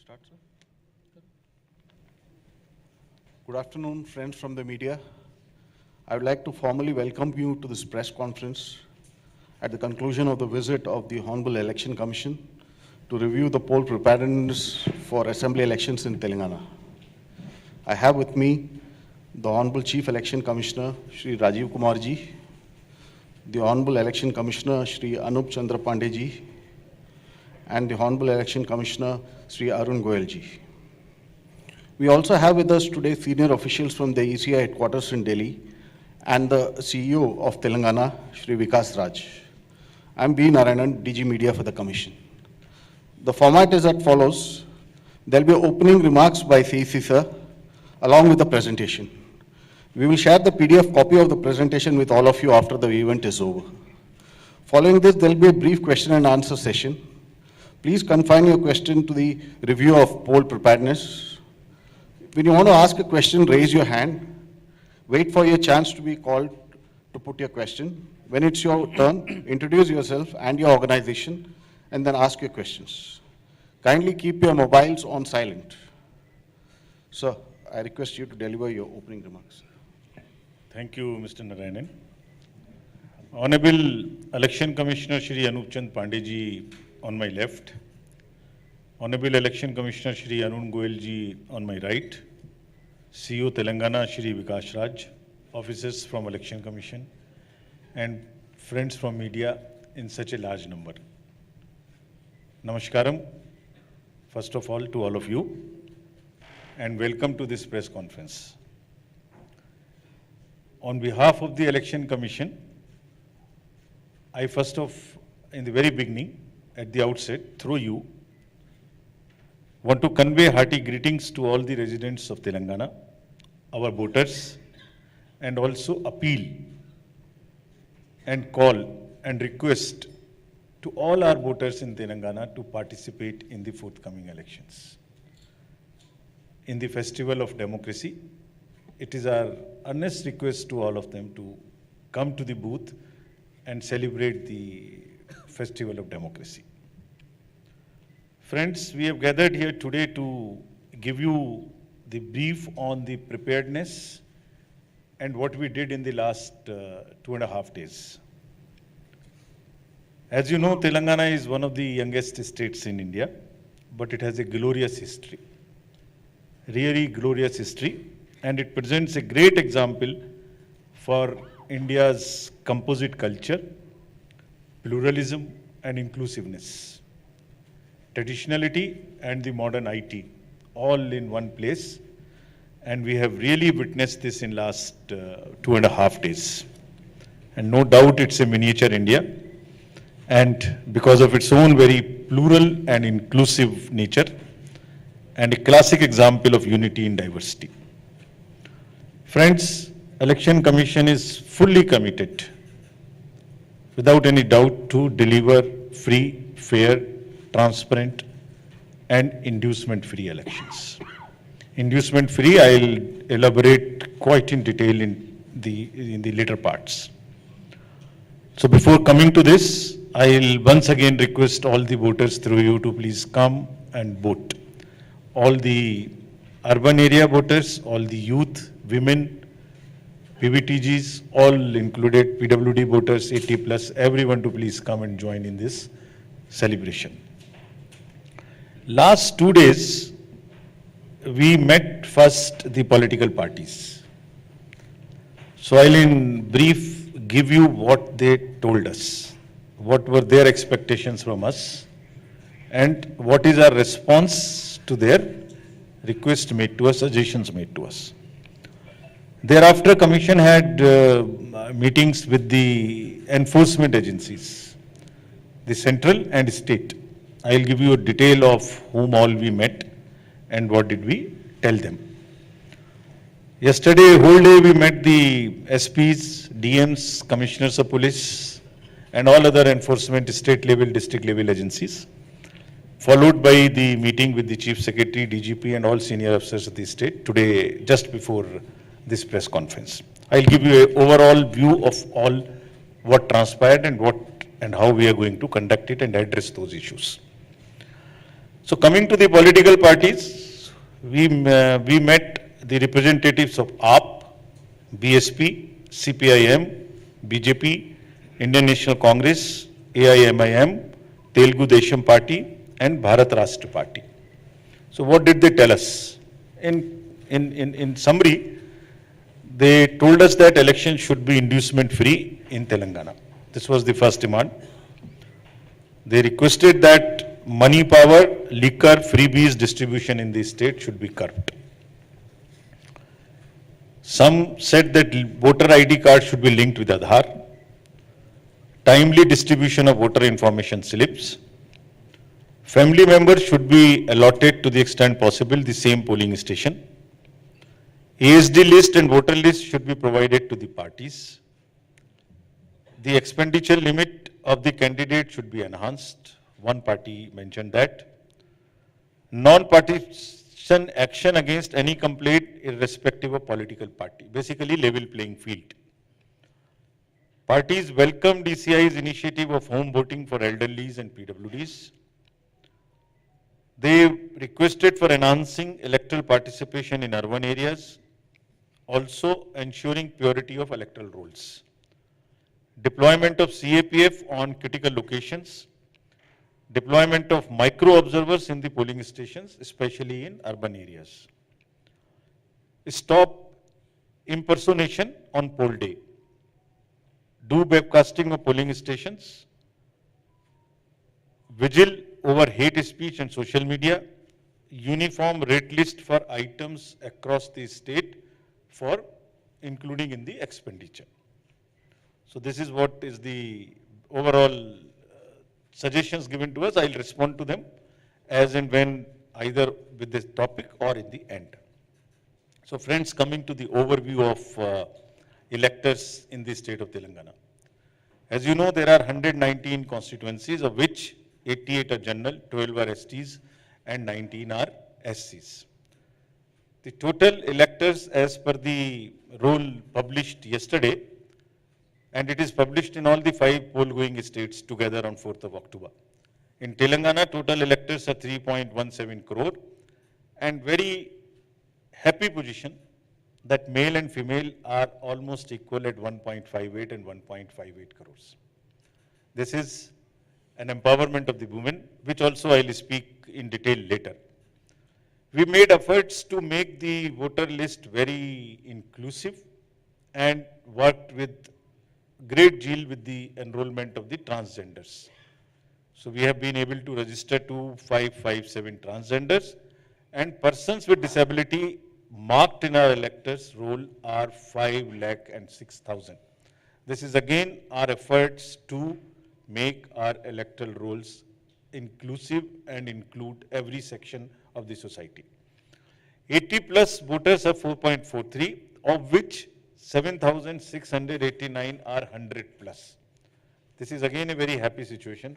Start, sir. Good afternoon, friends from the media. I would like to formally welcome you to this press conference at the conclusion of the visit of the Honorable Election Commission to review the poll preparedness for assembly elections in Telangana. I have with me the Honorable Chief Election Commissioner, Shri Rajiv Kumar ji, the Honorable Election Commissioner, Shri Anup Chandra Pandey ji, and the Honorable Election Commissioner, Shri Arun Goyal ji. We also have with us today senior officials from the ECI headquarters in Delhi and the CEO of Telangana, Shri Vikas Raj. I'm B. Narayanan, DG Media for the Commission. The format is as follows. There will be opening remarks by CEC sir, along with the presentation. We will share the PDF copy of the presentation with all of you after the event is over. Following this, there will be a brief question and answer session. Please confine your question to the review of poll preparedness. When you want to ask a question, raise your hand. Wait for your chance to be called to put your question. When it's your turn, introduce yourself and your organization, and then ask your questions. Kindly keep your mobiles on silent. Sir, I request you to deliver your opening remarks. Thank you, Mr. Narayanan. Honorable Election Commissioner Shri Anup Chandra Pandey ji on my left, Honorable Election Commissioner Shri Arun Goyal ji on my right, CEO Telangana Shri Vikas Raj, officers from Election Commission, and friends from media in such a large number. Namaskaram, first of all of you, and welcome to this press conference. On behalf of the Election Commission, I in the very beginning, at the outset, through you, want to convey hearty greetings to all the residents of Telangana, our voters, and also appeal and call and request to all our voters in Telangana to participate in the forthcoming elections. In the festival of democracy, it is our earnest request to all of them to come to the booth and celebrate the festival of democracy. Friends, we have gathered here today to give you the brief on the preparedness and what we did in the last 2.5 days. As you know, Telangana is one of the youngest states in India, but it has a glorious history, really glorious history, and it presents a great example for India's composite culture, pluralism and inclusiveness, traditionality and the modern IT, all in one place. And we have really witnessed this in last 2.5 days. And no doubt it's a miniature India. And because of its own very plural and inclusive nature, and a classic example of unity in diversity. Friends, Election Commission is fully committed, without any doubt, to deliver free, fair, transparent and inducement-free elections. Inducement-free, I'll elaborate quite in detail in the later parts. So before coming to this, I'll once again request all the voters through you to please come and vote. All the urban area voters, all the youth, women, PVTGs, all included, PWD voters, 80+, everyone to please come and join in this celebration. Last 2 days, we met first the political parties. So I'll in brief give you what they told us, what were their expectations from us, and what is our response to their request made to us, suggestions made to us. Thereafter, Commission had meetings with the enforcement agencies, the central and state. I'll give you a detail of whom all we met and what did we tell them. Yesterday, whole day we met the SPs, DMs, Commissioners of Police, and all other enforcement state level, district level agencies, followed by the meeting with the Chief Secretary, DGP, and all senior officers of the state today, just before this press conference. I'll give you an overall view of all what transpired and what and how we are going to conduct it and address those issues. So coming to the political parties, we met the representatives of AAP, BSP, CPIM, BJP, Indian National Congress, AIMIM, Telugu Desam Party, and Bharat Rashtra Party. So what did they tell us? In summary, they told us that elections should be inducement free in Telangana. This was the first demand. They requested that money power, liquor, freebies distribution in the state should be curbed. Some said that voter ID card should be linked with Aadhaar, timely distribution of voter information slips, family members should be allotted to the extent possible the same polling station, ASD list and voter list should be provided to the parties, the expenditure limit of the candidate should be enhanced. One party mentioned that. Non-partisan action against any complaint irrespective of political party. Basically level playing field. Parties welcome DCI's initiative of home voting for elderlies and PWDs. They requested for enhancing electoral participation in urban areas, also ensuring purity of electoral rolls. Deployment of CAPF on critical locations, deployment of micro-observers in the polling stations, especially in urban areas. Stop impersonation on poll day. Do webcasting of polling stations. Vigil over hate speech and social media. Uniform rate list for items across the state for including in the expenditure. So this is what is the overall suggestions given to us. I'll respond to them as and when either with this topic or in the end. So friends, coming to the overview of electors in the state of Telangana. As you know, there are 119 constituencies, of which 88 are general, 12 are STs, and 19 are SCs. The total electors as per the roll published yesterday, and it is published in all the 5 poll-going states together on 4th of October. In Telangana, total electors are 3.17 crore, and very happy position that male and female are almost equal at 1.58 and 1.58 crores. This is an empowerment of the women, which also I will speak in detail later. We made efforts to make the voter list very inclusive and worked with great zeal with the enrollment of the transgenders. So we have been able to register 2557 transgenders, and persons with disability marked in our electors roll are 5,06,000. This is again our efforts to make our electoral rolls inclusive and include every section of the society. 80 plus voters are 4.43, of which 7,689 are 100 plus. This is again a very happy situation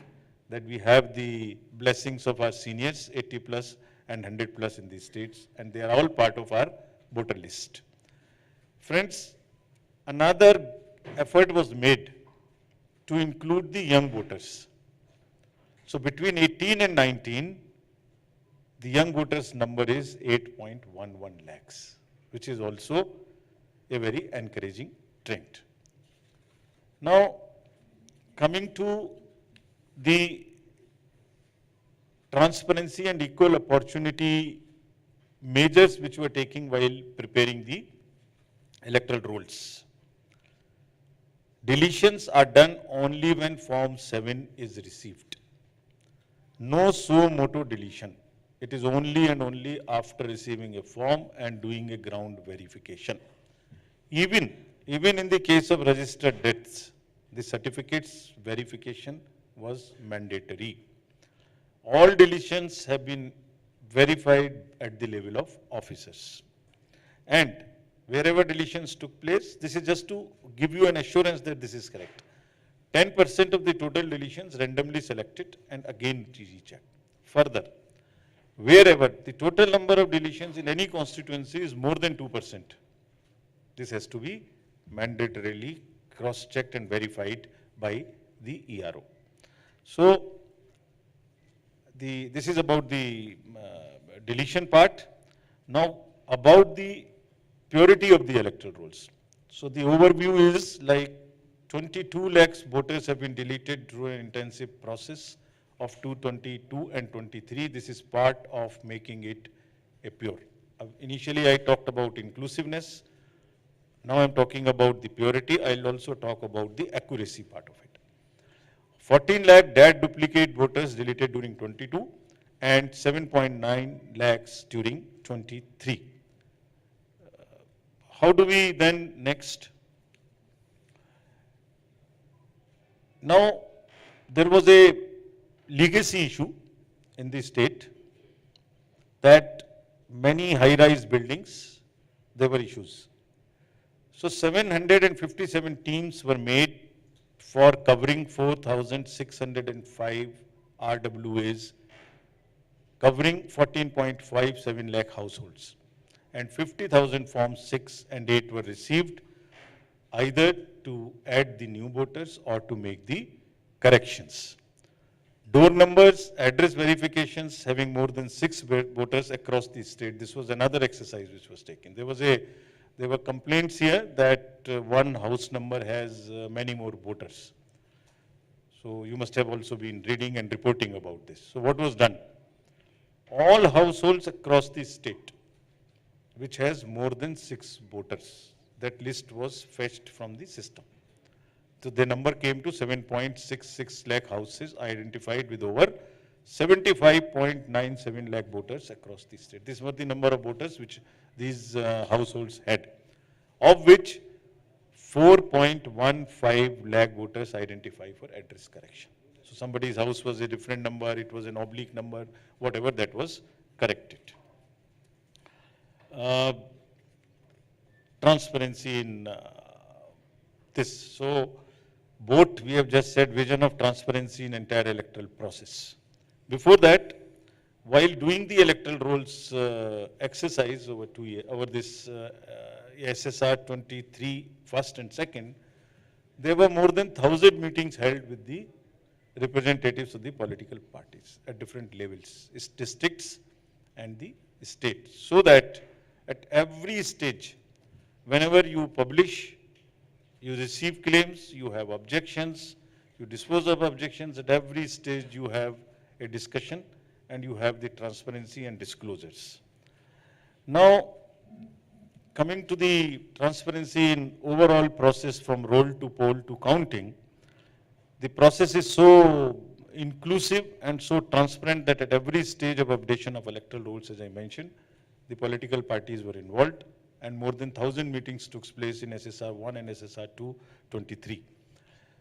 that we have the blessings of our seniors, 80 plus and 100 plus in these states, and they are all part of our voter list. Friends, another effort was made to include the young voters. So between 18 and 19, the young voters number is 8.11 lakhs, which is also a very encouraging trend. Now, coming to the transparency and equal opportunity measures which we are taking while preparing the electoral rolls. Deletions are done only when Form 7 is received. No suo motu deletion. It is only and only after receiving a form and doing a ground verification. Even in the case of registered deaths, the certificates verification was mandatory. All deletions have been verified at the level of officers. And wherever deletions took place, this is just to give you an assurance that this is correct. 10% of the total deletions randomly selected and again rechecked. Further, wherever the total number of deletions in any constituency is more than 2%, this has to be mandatorily cross-checked and verified by the ERO. So, this is about the deletion part. Now, about the purity of the electoral rolls. So the overview is like 22 lakhs voters have been deleted through an intensive process of 222 and 23. This is part of making it a pure. Initially, I talked about inclusiveness. Now I'm talking about the purity. I'll also talk about the accuracy part of it. 14 lakh DAT duplicate voters deleted during 22 and 7.9 lakhs during 23. How do we then next? Now, there was a legacy issue in the state that many high-rise buildings, there were issues. So 757 teams were made for covering 4,605 RWAs, covering 14.57 lakh households. And 50,000 forms 6 and 8 were received, either to add the new voters or to make the corrections. Door numbers, address verifications having more than 6 voters across the state. This was another exercise which was taken. There were complaints here that one house number has many more voters. So you must have also been reading and reporting about this. So what was done? All households across the state which has more than 6 voters, that list was fetched from the system. So the number came to 7.66 lakh houses identified with over 75.97 lakh voters across the state. These were the number of voters which these households had, of which 4.15 lakh voters identified for address correction. So somebody's house was a different number, it was an oblique number, whatever, that was corrected. Transparency in this. So both, we have just said, vision of transparency in entire electoral process. Before that, while doing the electoral rolls exercise over 2 years, over this SSR 23 first and second, there were more than 1,000 meetings held with the representatives of the political parties at different levels, districts and the state, so that at every stage, whenever you publish, you receive claims, you have objections, you dispose of objections, at every stage you have a discussion and you have the transparency and disclosures. Now, coming to the transparency in overall process from roll to poll to counting, the process is so inclusive and so transparent that at every stage of updation of electoral rolls, as I mentioned, the political parties were involved, and more than 1,000 meetings took place in SSR 1 and SSR 2, 23.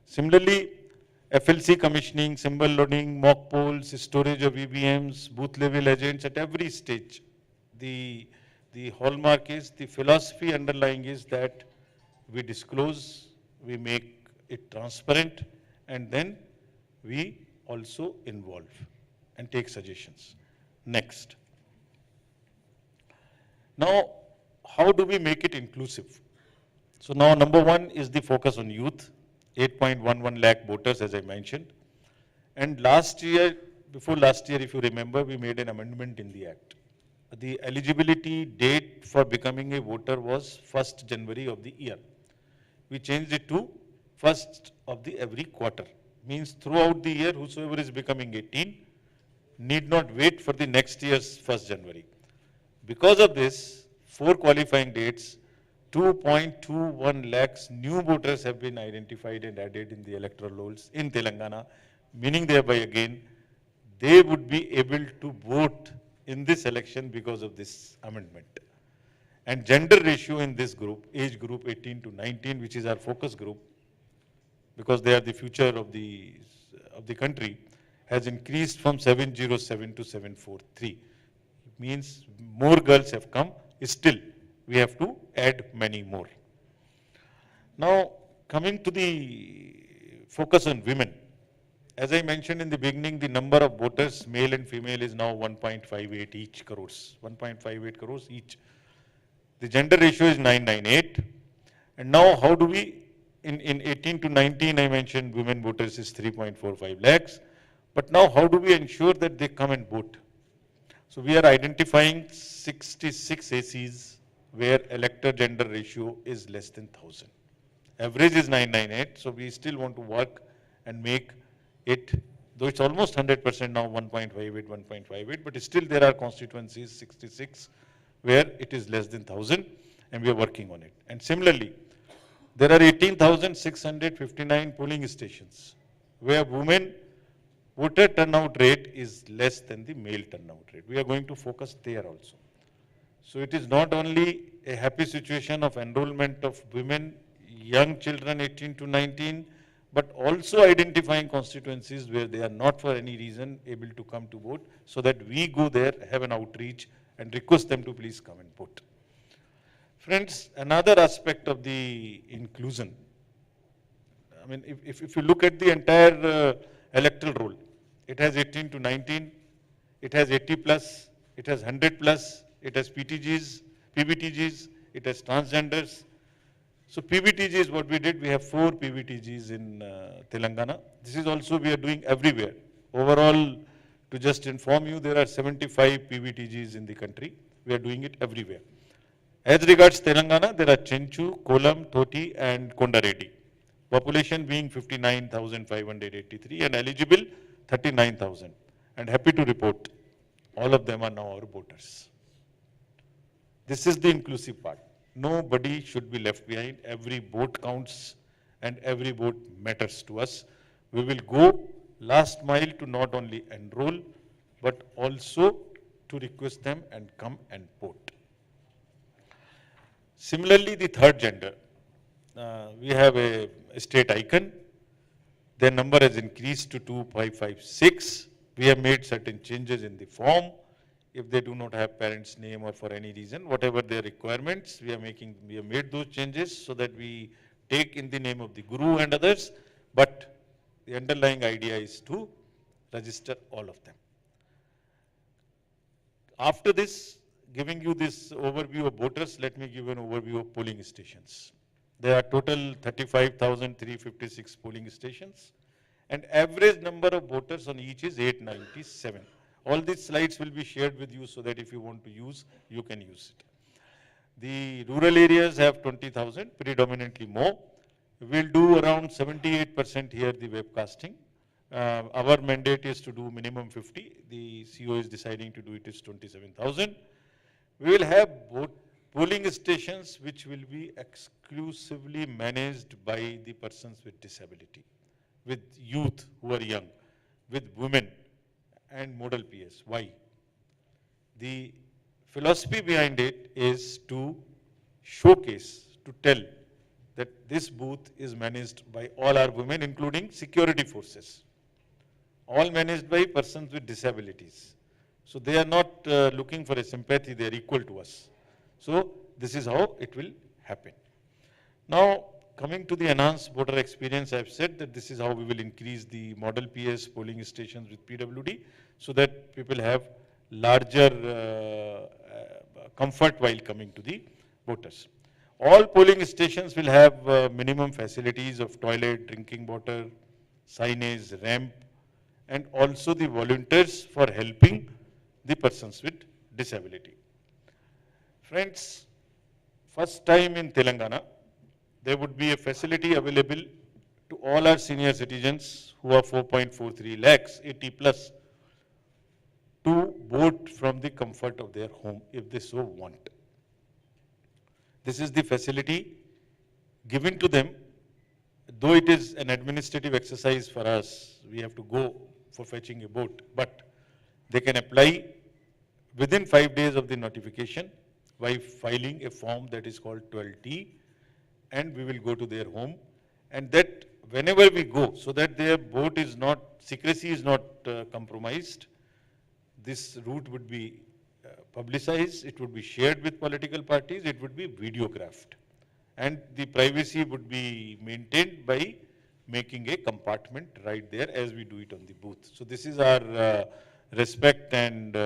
Similarly, FLC commissioning, symbol loading, mock polls, storage of EVMs, booth level agents at every stage. The hallmark is, the philosophy underlying is that we disclose, we make it transparent, and then we also involve and take suggestions. Next. Now, how do we make it inclusive? So now number one is the focus on youth, 8.11 lakh voters, as I mentioned. And last year, before last year, if you remember, we made an amendment in the Act. The eligibility date for becoming a voter was 1st January of the year. We changed it to 1st of the every quarter. Means throughout the year, whosoever is becoming 18 need not wait for the next year's 1st January. Because of this, 4 qualifying dates, 2.21 lakhs new voters have been identified and added in the electoral rolls in Telangana, meaning thereby again, they would be able to vote in this election because of this amendment. And gender ratio in this group, age group 18 to 19, which is our focus group, because they are the future of the country, has increased from 707 to 743. Means more girls have come, still we have to add many more. Now, coming to the focus on women. As I mentioned in the beginning, the number of voters, male and female, is now 1.58 each crores, 1.58 crores each. The gender ratio is 998. And now how do we, in 18 to 19, I mentioned women voters is 3.45 lakhs. But now how do we ensure that they come and vote? So we are identifying 66 ACs where elector gender ratio is less than 1000. Average is 998, so we still want to work and make it, though it's almost 100% now, 1.58, 1.58, but still there are constituencies, 66, where it is less than 1000, and we are working on it. And similarly, there are 18,659 polling stations where women voter turnout rate is less than the male turnout rate. We are going to focus there also. So it is not only a happy situation of enrollment of women, young children 18 to 19, but also identifying constituencies where they are not for any reason able to come to vote, so that we go there, have an outreach and request them to please come and vote. Friends, another aspect of the inclusion, I mean, if you look at the entire electoral roll, it has 18 to 19, it has 80 plus, it has 100 plus, it has PTGs, PBTGs, it has transgenders. So PBTG is what we did. We have 4 PBTGs in Telangana. This is also we are doing everywhere. Overall, to just inform you, there are 75 PBTGs in the country. We are doing it everywhere. As regards Telangana, there are Chenchu, Kolam, Thoti and Kondareddy. Population being 59,583 and eligible 39,000. And happy to report, all of them are now our voters. This is the inclusive part. Nobody should be left behind. Every vote counts and every vote matters to us. We will go last mile to not only enroll, but also to request them and come and vote. Similarly, the third gender, we have a state icon. Their number has increased to 2556. We have made certain changes in the form. If they do not have parents' name or for any reason, whatever their requirements, we have made those changes so that we take in the name of the Guru and others, but the underlying idea is to register all of them. After this, giving you this overview of voters, let me give an overview of polling stations. There are total 35,356 polling stations, and average number of voters on each is 897. All these slides will be shared with you so that if you want to use, you can use it. The rural areas have 20,000, predominantly more. We'll do around 78% here, the webcasting. Our mandate is to do minimum 50. The CO is deciding to do it is 27,000. We will have polling stations which will be exclusively managed by the persons with disability, with youth who are young, with women and model PS. Why? The philosophy behind it is to showcase, to tell that this booth is managed by all our women, including security forces, all managed by persons with disabilities. So they are not looking for a sympathy, they are equal to us. So this is how it will happen. Now, coming to the enhanced voter experience, I have said that this is how we will increase the model PS polling stations with PWD so that people have larger comfort while coming to the voters. All polling stations will have minimum facilities of toilet, drinking water, signage, ramp, and also the volunteers for helping the persons with disability. Friends, first time in Telangana, there would be a facility available to all our senior citizens who are 4.43 lakhs, 80 plus, to vote from the comfort of their home if they so want. This is the facility given to them, though it is an administrative exercise for us, we have to go for fetching a vote, but they can apply within 5 days of the notification by filing a form that is called 12T, and we will go to their home, and that whenever we go, so that their vote is not, secrecy is not compromised, this route would be publicized, it would be shared with political parties, it would be videographed. And the privacy would be maintained by making a compartment right there as we do it on the booth. So this is our respect and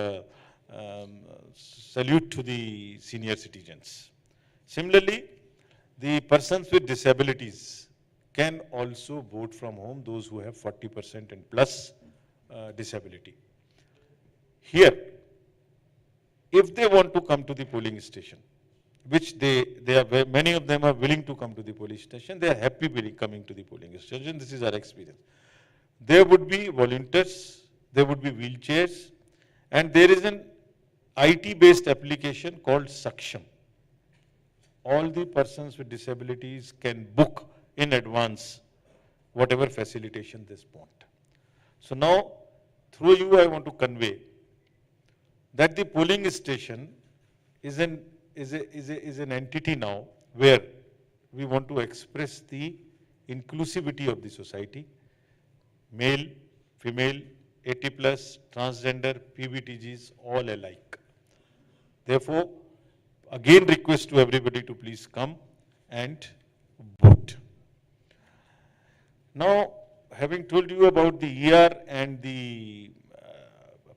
salute to the senior citizens. Similarly, the persons with disabilities can also vote from home, those who have 40% and plus disability. Here, if they want to come to the polling station, which many of them are willing to come to the polling station, they are happy coming to the polling station. This is our experience. There would be volunteers, there would be wheelchairs, and there is an IT-based application called Saksham. All the persons with disabilities can book in advance whatever facilitation they want. So now, through you, I want to convey that the polling station is an entity now where we want to express the inclusivity of the society, male, female, 80 plus, transgender, PBTGs, all alike. Therefore, again request to everybody to please come and vote. Now, having told you about the ER and the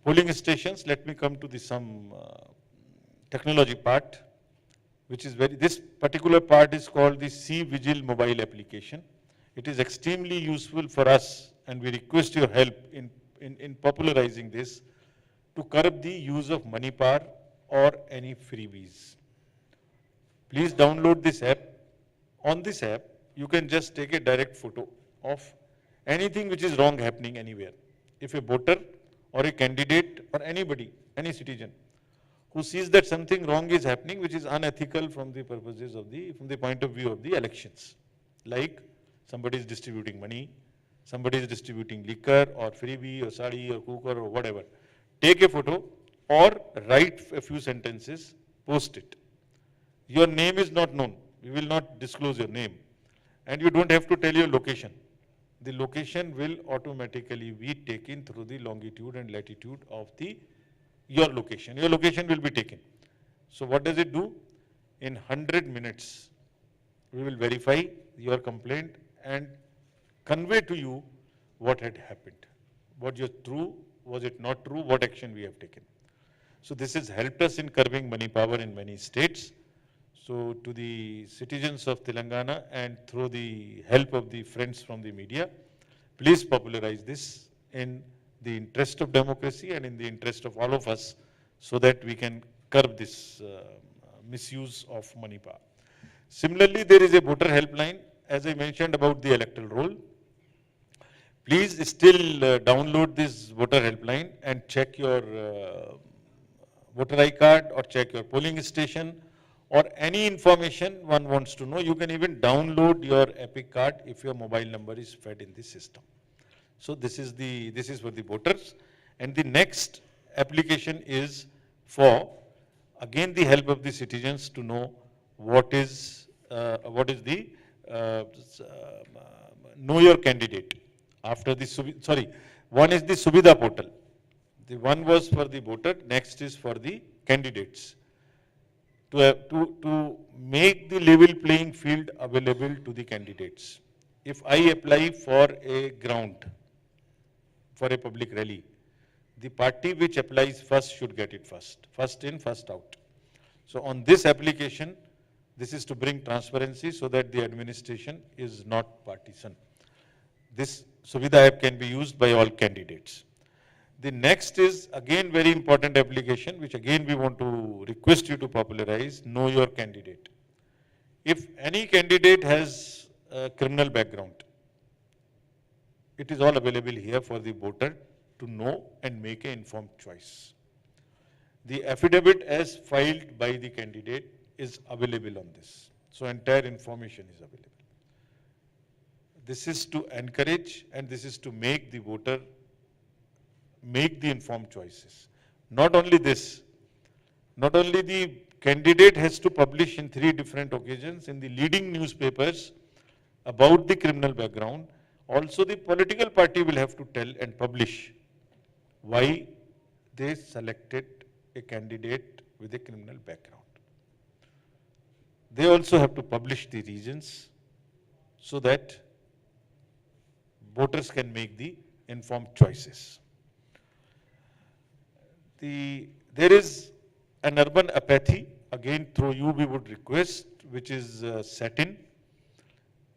polling stations, let me come to some technology part, which is this particular part is called the C-Vigil mobile application. It is extremely useful for us, and we request your help in popularizing this to curb the use of money power or any freebies. Please download this app. On this app, you can just take a direct photo of anything which is wrong happening anywhere. If a voter or a candidate or anybody, any citizen, who sees that something wrong is happening which is unethical from the purposes of from the point of view of the elections, like somebody is distributing money, somebody is distributing liquor or freebie or sari or cooker or whatever, take a photo or write a few sentences, post it. Your name is not known. We will not disclose your name. And you don't have to tell your location. The location will automatically be taken through the longitude and latitude of your location. Your location will be taken. So what does it do? In 100 minutes, we will verify your complaint and convey to you what had happened. Was it true? Was it not true? What action we have taken? So this has helped us in curbing money power in many states. So to the citizens of Telangana and through the help of the friends from the media, please popularize this in the interest of democracy and in the interest of all of us so that we can curb this misuse of money power. Similarly, there is a voter helpline, as I mentioned about the electoral roll. Please still download this voter helpline and check your voter ID card or check your polling station or any information one wants to know. You can even download your EPIC card if your mobile number is fed in the system. So this is for the voters. And the next application is for, again, the help of the citizens to know what is the know your candidate. After the, one is the Subhida portal. The one was for the voter, next is for the candidates. To make the level playing field available to the candidates. If I apply for a ground, for a public rally, the party which applies first should get it first. First in, first out. So on this application, this is to bring transparency so that the administration is not partisan. This Suvidha app can be used by all candidates. The next is again very important application, which again we want to request you to popularize, know your candidate. If any candidate has a criminal background, it is all available here for the voter to know and make an informed choice. The affidavit as filed by the candidate is available on this. So entire information is available. This is to encourage and this is to make the voter make the informed choices. Not only this, not only the candidate has to publish in 3 different occasions in the leading newspapers about the criminal background, also the political party will have to tell and publish why they selected a candidate with a criminal background. They also have to publish the reasons so that voters can make the informed choices. There is an urban apathy, again through you we would request, which is set in.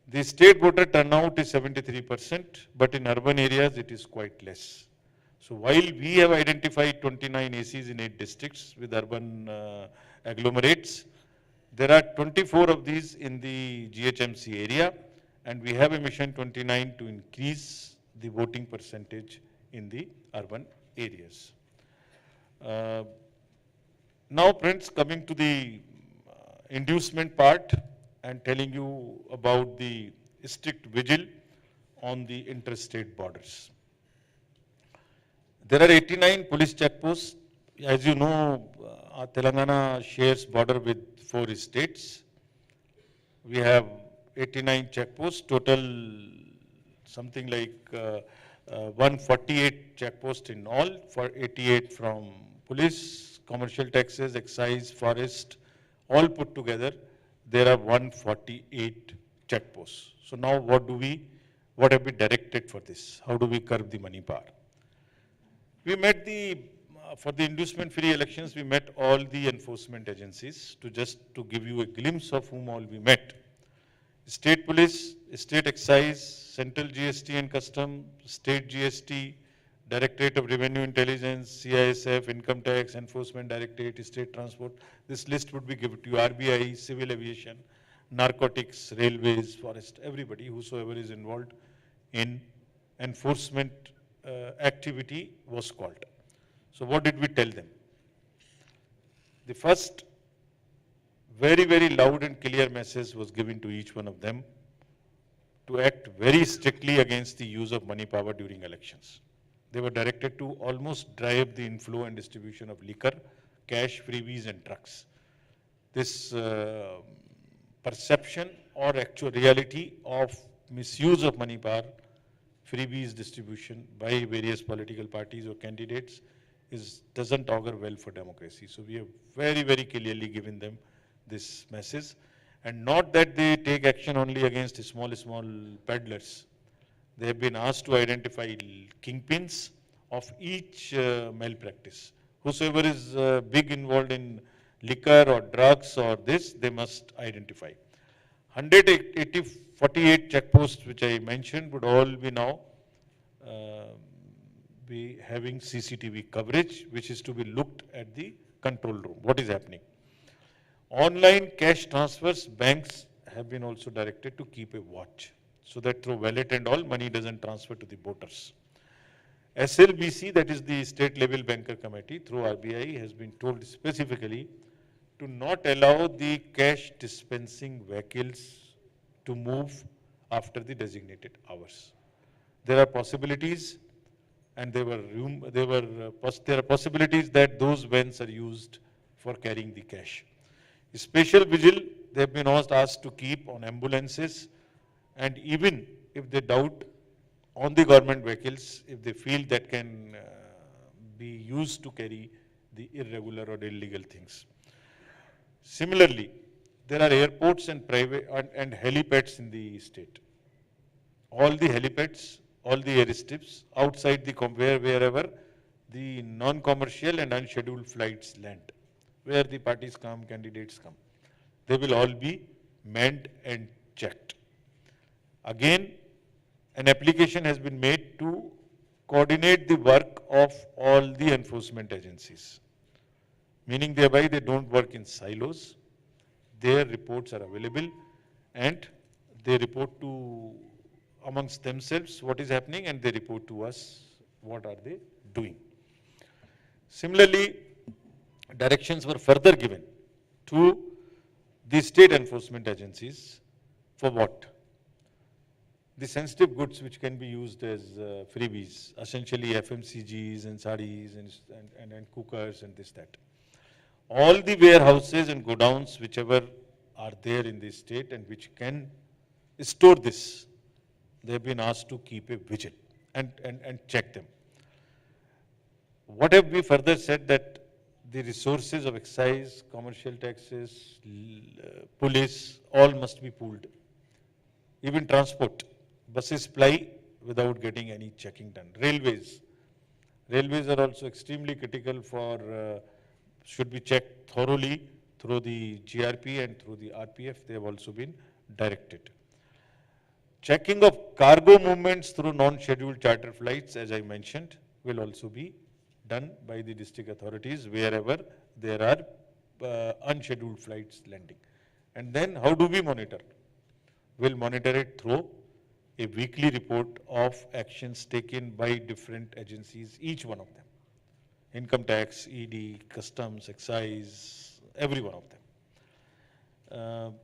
The state voter turnout is 73%, but in urban areas it is quite less. So while we have identified 29 ACs in 8 districts with urban agglomerates, there are 24 of these in the GHMC area, and we have a mission 29 to increase the voting percentage in the urban areas. Uh, Now, friends, coming to the inducement part and telling you about the strict vigil on the interstate borders. There are 89 police checkposts. As you know, Telangana shares border with 4 states. We have 89 checkposts, total something like 148 checkposts in all, for 88 from police, commercial taxes, excise, forest, all put together, there are 148 checkposts. So now what have we directed for this? How do we curb the money power? We met for the inducement-free elections, we met all the enforcement agencies to give you a glimpse of whom all we met. State Police, State Excise, Central GST and Custom, State GST, Directorate of Revenue Intelligence, CISF, Income Tax, Enforcement Directorate, State Transport. This list would be given to you, RBI, Civil Aviation, Narcotics, Railways, Forest, everybody, whosoever is involved in enforcement activity was called. So what did we tell them? The first very, very loud and clear message was given to each one of them to act very strictly against the use of money power during elections. They were directed to almost drive the inflow and distribution of liquor, cash, freebies and drugs. This perception or actual reality of misuse of money power, freebies distribution by various political parties or candidates doesn't augur well for democracy. So we have very, very clearly given them this message, and not that they take action only against small peddlers. They have been asked to identify kingpins of each malpractice. Whosoever is big involved in liquor or drugs or this, they must identify. 48 checkposts which I mentioned would all be now be having CCTV coverage, which is to be looked at the control room. What is happening? Online cash transfers, banks have been also directed to keep a watch, so that through wallet and all, money doesn't transfer to the voters. SLBC, that is the State Level Banker Committee, through RBI, has been told specifically to not allow the cash dispensing vehicles to move after the designated hours. There are possibilities, and there are possibilities that those vans are used for carrying the cash. Special vigil, they have been asked to keep on ambulances, and even if they doubt on the government vehicles, if they feel that can be used to carry the irregular or illegal things. Similarly, there are airports and private and helipads in the state. All the helipads, all the airstrips outside the wherever the non-commercial and unscheduled flights land, where the parties come, candidates come, they will all be manned and checked. Again, an application has been made to coordinate the work of all the enforcement agencies, meaning thereby they don't work in silos. Their reports are available and they report to amongst themselves what is happening, and they report to us what are they doing. Similarly, directions were further given to the state enforcement agencies for what? The sensitive goods which can be used as freebies, essentially FMCGs and sarees and cookers and this, that. All the warehouses and godowns whichever are there in the state and which can store this, they have been asked to keep a vigil and check them. What have we further said? That the resources of excise, commercial taxes, police, all must be pooled. Even transport, buses ply without getting any checking done. Railways are also extremely critical for, should be checked thoroughly through the GRP and through the RPF. They have also been directed. Checking of cargo movements through non-scheduled charter flights, as I mentioned, will also be done by the district authorities wherever there are unscheduled flights landing. And then how do we monitor? We'll monitor it through a weekly report of actions taken by different agencies, each one of them. Income tax, ED, customs, excise, every one of them.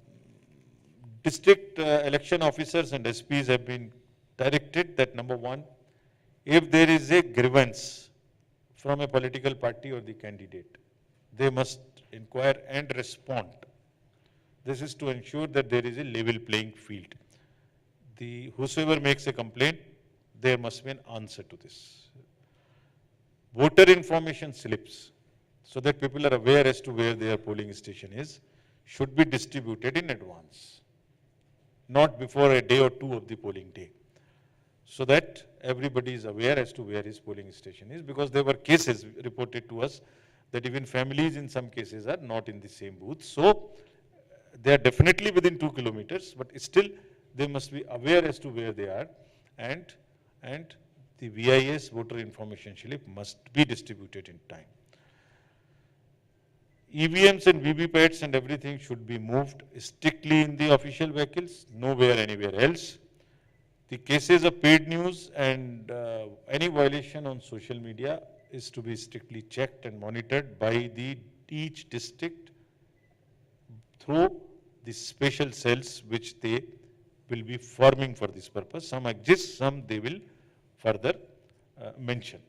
District election officers and SPs have been directed that number one, if there is a grievance from a political party or the candidate, they must inquire and respond. This is to ensure that there is a level playing field. Whosoever makes a complaint, there must be an answer to this. Voter information slips, so that people are aware as to where their polling station is, should be distributed in advance, not before a day or two of the polling day, so that everybody is aware as to where his polling station is, because there were cases reported to us that even families in some cases are not in the same booth. So they are definitely within 2 kilometers, but still they must be aware as to where they are, and the VIS, voter information slip, must be distributed in time. EVMs and VVPATs and everything should be moved strictly in the official vehicles, nowhere anywhere else. The cases of paid news and any violation on social media is to be strictly checked and monitored by each district through the special cells which they will be forming for this purpose. Some exist, some they will further mention.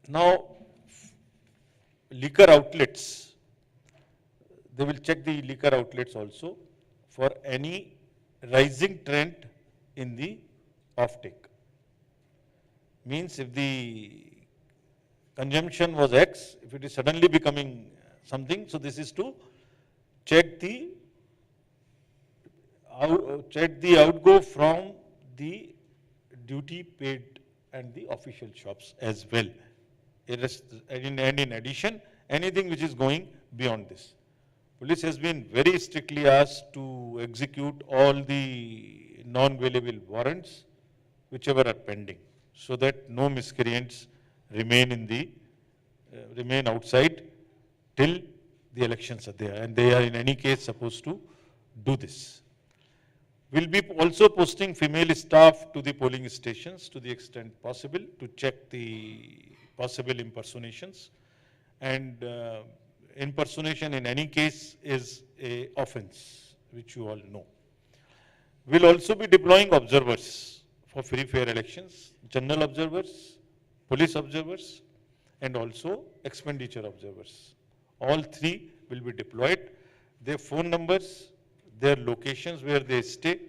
Now, liquor outlets, they will check the liquor outlets also for any rising trend in the offtake. Means if the consumption was X, if it is suddenly becoming something, so this is to check the outgo from the duty paid and the official shops as well. And in addition, anything which is going beyond this. Police has been very strictly asked to execute all the non-available warrants, whichever are pending, so that no miscreants remain outside till the elections are there, and they are in any case supposed to do this. We'll be also posting female staff to the polling stations to the extent possible to check the possible impersonations, and impersonation in any case is an offense, which you all know. We'll also be deploying observers for free fair elections, general observers, police observers, and also expenditure observers. All three will be deployed. Their phone numbers, their locations where they stay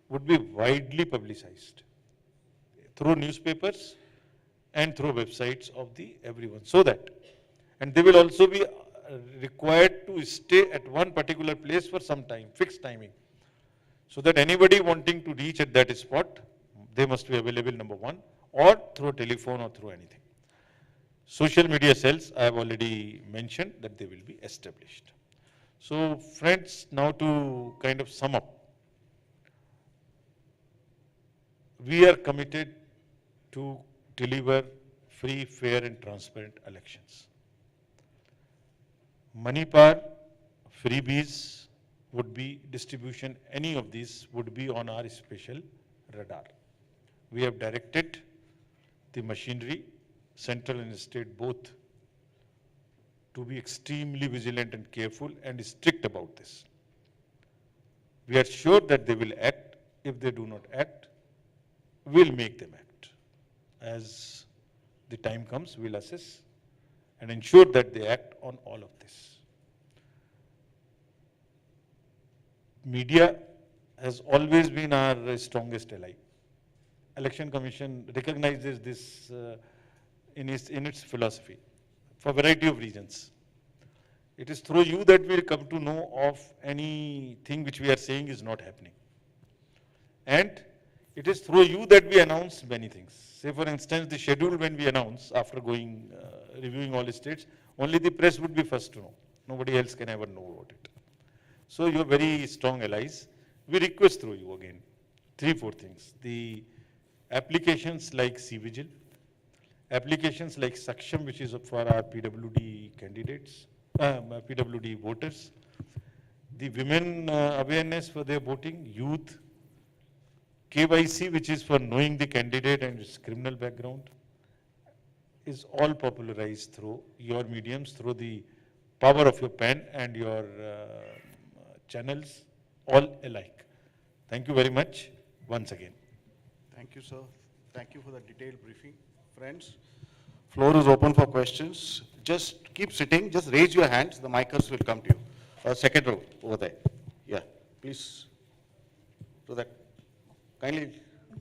would be widely publicized through newspapers and through websites of everyone, so that, and they will also be required to stay at one particular place for some time, fixed timing, so that anybody wanting to reach at that spot, they must be available, number one, or through telephone or through anything. Social media cells, I have already mentioned that they will be established. So friends, now to kind of sum up, we are committed to deliver free, fair and transparent elections. Money power, freebies would be distribution, any of these would be on our special radar. We have directed the machinery, central and state both, to be extremely vigilant and careful and strict about this. We are sure that they will act. If they do not act, we'll make them act. As the time comes, we'll assess and ensure that they act on all of this. Media has always been our strongest ally. Election Commission recognizes this in its philosophy for a variety of reasons. It is through you that we come to know of anything which we are saying is not happening. And it is through you that we announce many things. Say for instance, the schedule when we announce after reviewing all the states, only the press would be first to know. Nobody else can ever know about it. So you are very strong allies. We request through you again, 3-4 things. The applications like C-Vigil, applications like Saksham, which is for our PWD candidates, PWD voters, the women awareness for their voting, youth, KYC, which is for knowing the candidate and its criminal background, is all popularized through your mediums, through the power of your pen and your channels, all alike. Thank you very much once again. Thank you, sir. Thank you for the detailed briefing. Friends, floor is open for questions. Just keep sitting, just raise your hands, the micers will come to you. Second row, over there. Yeah, please. So that, kindly